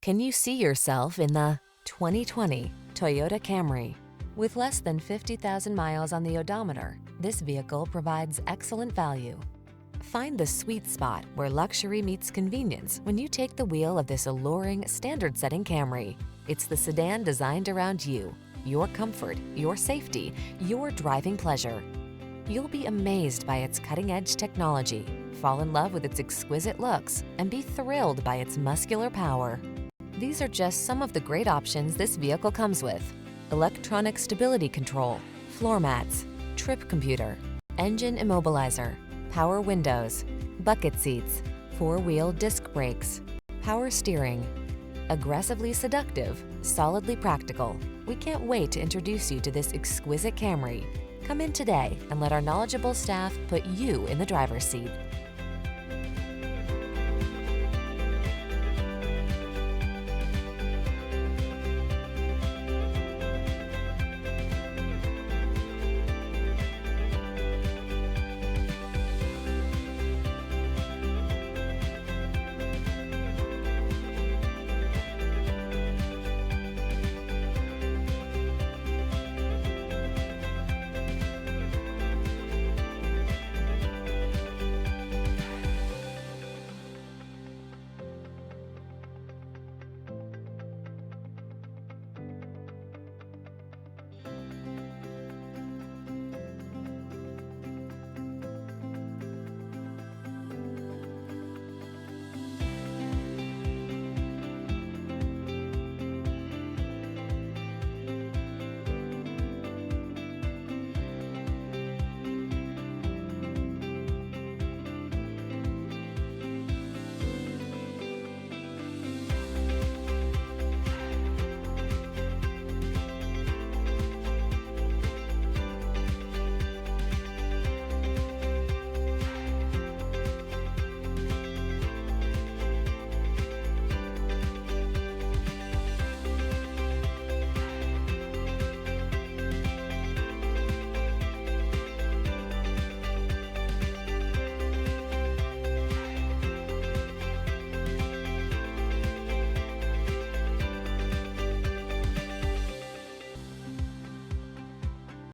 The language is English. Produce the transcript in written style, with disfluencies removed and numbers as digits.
Can you see yourself in the 2020 Toyota Camry? With less than 50,000 miles on the odometer, this vehicle provides excellent value. Find the sweet spot where luxury meets convenience when you take the wheel of this alluring, standard-setting Camry. It's the sedan designed around you, your comfort, your safety, your driving pleasure. You'll be amazed by its cutting-edge technology, fall in love with its exquisite looks, and be thrilled by its muscular power. These are just some of the great options this vehicle comes with: electronic stability control, floor mats, trip computer, engine immobilizer, power windows, bucket seats, four-wheel disc brakes, power steering. Aggressively seductive, solidly practical. We can't wait to introduce you to this exquisite Camry. Come in today and let our knowledgeable staff put you in the driver's seat.